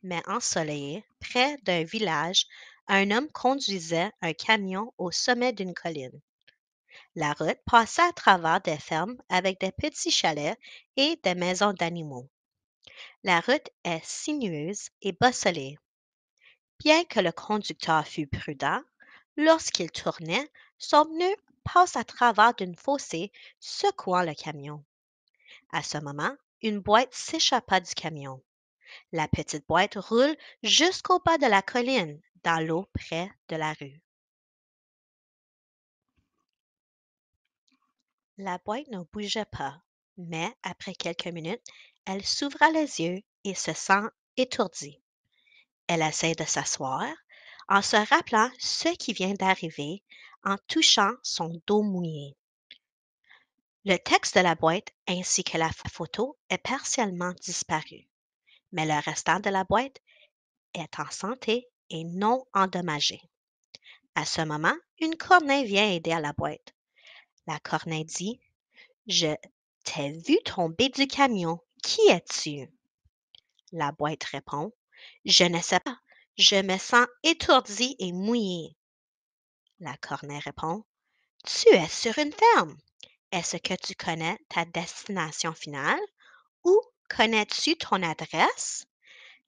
mais ensoleillé, près d'un village, un homme conduisait un camion au sommet d'une colline. La route passait à travers des fermes avec des petits chalets et des maisons d'animaux. La route est sinueuse et bosselée. Bien que le conducteur fût prudent, lorsqu'il tournait, son pneu passe à travers d'une fossée, secouant le camion. À ce moment, une boîte s'échappa du camion. La petite boîte roule jusqu'au bas de la colline, dans l'eau près de la rue. La boîte ne bougeait pas, mais après quelques minutes, elle s'ouvra les yeux et se sent étourdie. Elle essaie de s'asseoir en se rappelant ce qui vient d'arriver en touchant son dos mouillé. Le texte de la boîte ainsi que la photo est partiellement disparu, mais le restant de la boîte est en santé et non endommagé. À ce moment, une corneille vient aider à la boîte. La corneille dit: Je t'ai vu tomber du camion. Qui es-tu? La boîte répond: Je ne sais pas. Je me sens étourdie et mouillée. La corneille répond: Tu es sur une ferme. Est-ce que tu connais ta destination finale ou connais-tu ton adresse?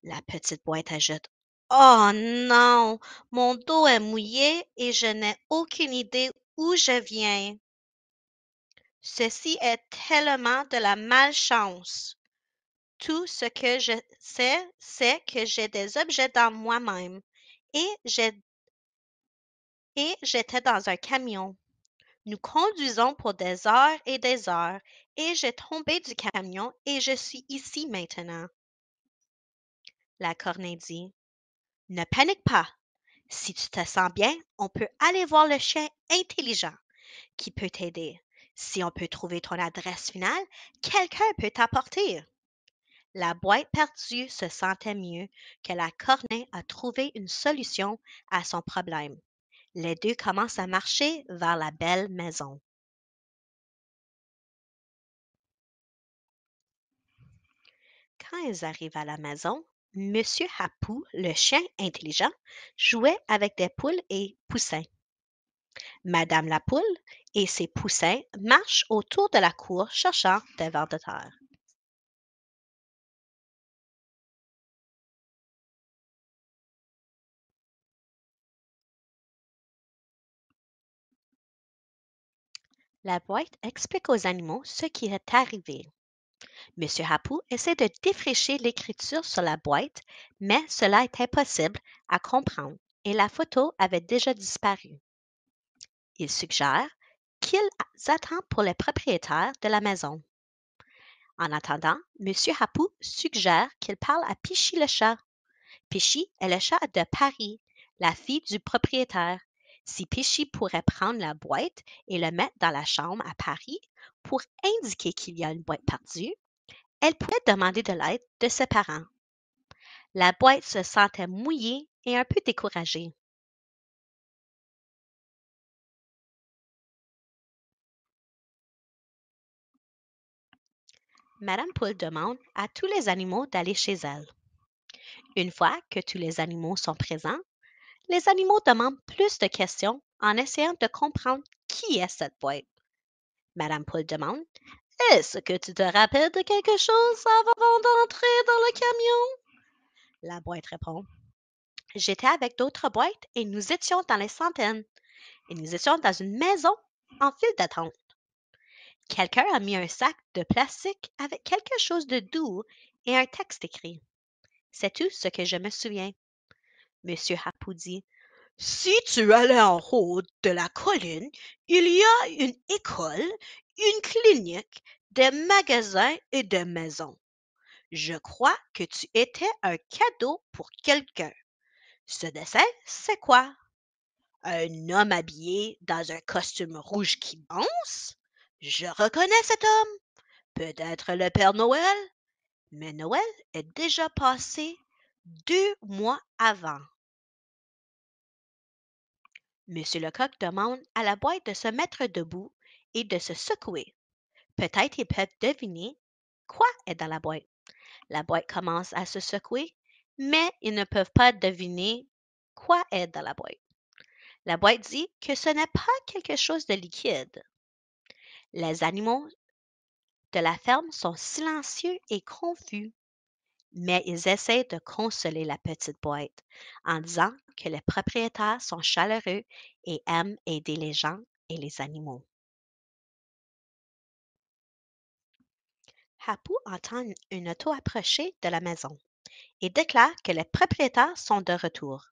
La petite boîte ajoute: Oh non, mon dos est mouillé et je n'ai aucune idée où je viens. Ceci est tellement de la malchance. Tout ce que je sais, c'est que j'ai des objets dans moi-même et j'étais dans un camion. Nous conduisons pour des heures et j'ai tombé du camion et je suis ici maintenant. La corneille dit: Ne panique pas. Si tu te sens bien, on peut aller voir le chien intelligent qui peut t'aider. Si on peut trouver ton adresse finale, quelqu'un peut t'apporter. La boîte perdue se sentait mieux que la corneille a trouvé une solution à son problème. Les deux commencent à marcher vers la belle maison. Quand ils arrivent à la maison, Monsieur Hapou, le chien intelligent, jouait avec des poules et poussins. Madame la poule et ses poussins marchent autour de la cour cherchant des vers de terre. La boîte explique aux animaux ce qui est arrivé. Monsieur Hapou essaie de défricher l'écriture sur la boîte, mais cela est impossible à comprendre et la photo avait déjà disparu. Il suggère qu'ils attendent pour les propriétaires de la maison. En attendant, Monsieur Hapou suggère qu'il parle à Pichy le chat. Pichy est le chat de Paris, la fille du propriétaire. Si Pichy pourrait prendre la boîte et le mettre dans la chambre à Paris pour indiquer qu'il y a une boîte perdue, elle pourrait demander de l'aide de ses parents. La boîte se sentait mouillée et un peu découragée. Madame Poule demande à tous les animaux d'aller chez elle. Une fois que tous les animaux sont présents, les animaux demandent plus de questions en essayant de comprendre qui est cette boîte. Madame Poule demande: Est-ce que tu te rappelles de quelque chose avant d'entrer dans le camion? La boîte répond: J'étais avec d'autres boîtes et nous étions dans les centaines. Et nous étions dans une maison en file d'attente. Quelqu'un a mis un sac de plastique avec quelque chose de doux et un texte écrit. C'est tout ce que je me souviens. Monsieur Hapou dit: Si tu allais en haut de la colline, il y a une école, une clinique, des magasins et des maisons. Je crois que tu étais un cadeau pour quelqu'un. Ce dessin, c'est quoi? Un homme habillé dans un costume rouge qui danse? Je reconnais cet homme. Peut-être le Père Noël? Mais Noël est déjà passé 2 mois avant. Monsieur Lecoq demande à la boîte de se mettre debout et de se secouer. Peut-être ils peuvent deviner quoi est dans la boîte. La boîte commence à se secouer mais ils ne peuvent pas deviner quoi est dans la boîte. La boîte dit que ce n'est pas quelque chose de liquide. Les animaux de la ferme sont silencieux et confus, mais ils essaient de consoler la petite boîte en disant que les propriétaires sont chaleureux et aiment aider les gens et les animaux. Hapu entend une auto approcher de la maison et déclare que les propriétaires sont de retour.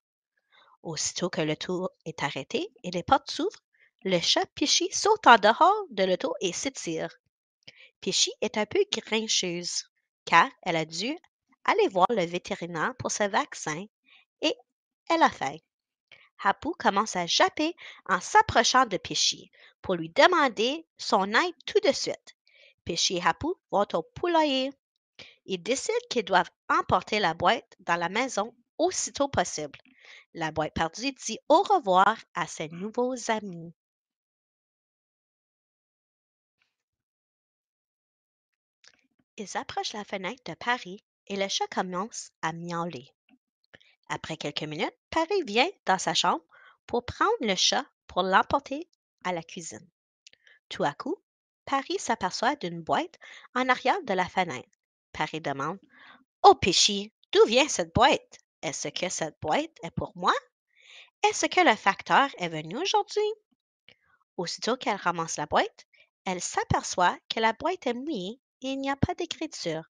Aussitôt que l'auto est arrêtée et les portes s'ouvrent, le chat Pichy saute en dehors de l'auto et s'étire. Pichy est un peu grincheuse car elle a dû aller voir le vétérinaire pour ce vaccin et elle a faim. Hapu commence à japper en s'approchant de Pichy pour lui demander son aide tout de suite. Pichy et Hapu vont au poulailler. Ils décident qu'ils doivent emporter la boîte dans la maison aussitôt possible. La boîte perdue dit au revoir à ses nouveaux amis. Ils approchent la fenêtre de Paris et le chat commence à miauler. Après quelques minutes, Paris vient dans sa chambre pour prendre le chat pour l'emporter à la cuisine. Tout à coup, Paris s'aperçoit d'une boîte en arrière de la fenêtre. Paris demande: Oh Pichy, d'où vient cette boîte? Est-ce que cette boîte est pour moi? Est-ce que le facteur est venu aujourd'hui? Aussitôt qu'elle ramasse la boîte, elle s'aperçoit que la boîte est mouillée et il n'y a pas d'écriture,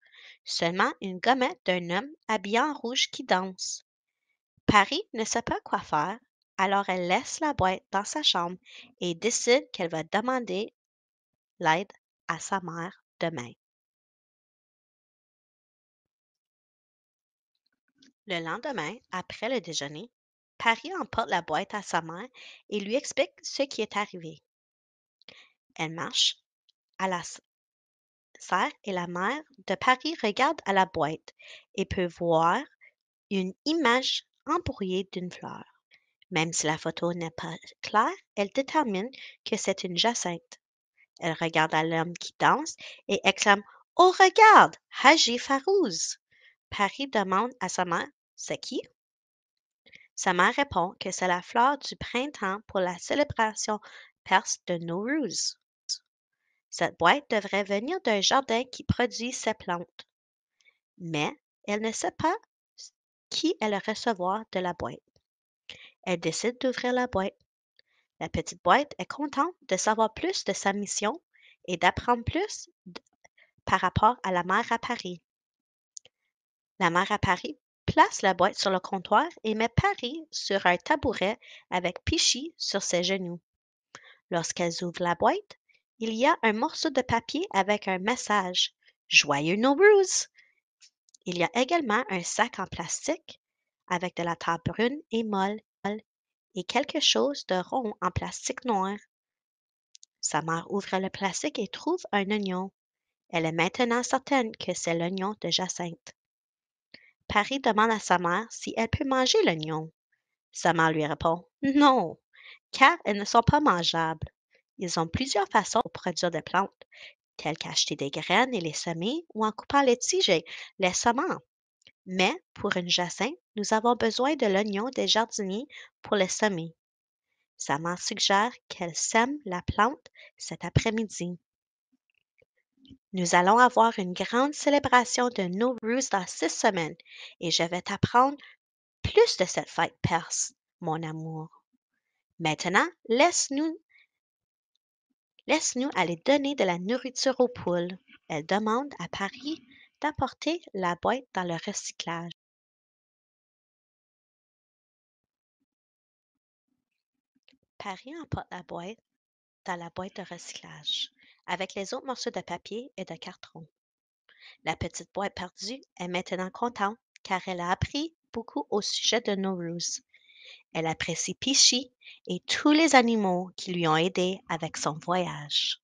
seulement une gommette d'un homme habillé en rouge qui danse. Paris ne sait pas quoi faire, alors elle laisse la boîte dans sa chambre et décide qu'elle va demander l'aide à sa mère demain. Le lendemain, après le déjeuner, Paris emporte la boîte à sa mère et lui explique ce qui est arrivé. Elle marche à la serre et la mère de Paris regarde à la boîte et peut voir une image embrouillée d'une fleur. Même si la photo n'est pas claire, elle détermine que c'est une jacinthe. Elle regarde à l'homme qui danse et exclame: Oh, regarde, Haji Farouz! Paris demande à sa mère: C'est qui? Sa mère répond que c'est la fleur du printemps pour la célébration perse de Nowruz. Cette boîte devrait venir d'un jardin qui produit ces plantes, mais elle ne sait pas qui est le recevoir de la boîte. Elle décide d'ouvrir la boîte. La petite boîte est contente de savoir plus de sa mission et d'apprendre plus par rapport à la mère à Paris. La mère à Paris place la boîte sur le comptoir et met Paris sur un tabouret avec Pichy sur ses genoux. Lorsqu'elles ouvrent la boîte, il y a un morceau de papier avec un message: Joyeux Nowruz! Il y a également un sac en plastique avec de la terre brune et molle et quelque chose de rond en plastique noir. Sa mère ouvre le plastique et trouve un oignon. Elle est maintenant certaine que c'est l'oignon de Jacinthe. Paris demande à sa mère si elle peut manger l'oignon. Sa mère lui répond: Non, car elles ne sont pas mangeables. Ils ont plusieurs façons pour produire des plantes, telles qu'acheter des graines et les semer ou en coupant les tiges et les semant. Mais pour une jacinthe, nous avons besoin de l'oignon des jardiniers pour le semer. Sa mère suggère qu'elle sème la plante cet après-midi. Nous allons avoir une grande célébration de Nowruz dans 6 semaines et je vais t'apprendre plus de cette fête perse, mon amour. Maintenant, laisse-nous aller donner de la nourriture aux poules. Elle demande à Paris d'apporter la boîte dans le recyclage. Paris emporte la boîte dans la boîte de recyclage, avec les autres morceaux de papier et de carton. La petite boîte perdue est maintenant contente car elle a appris beaucoup au sujet de Nowruz. Elle apprécie Pichy et tous les animaux qui lui ont aidé avec son voyage.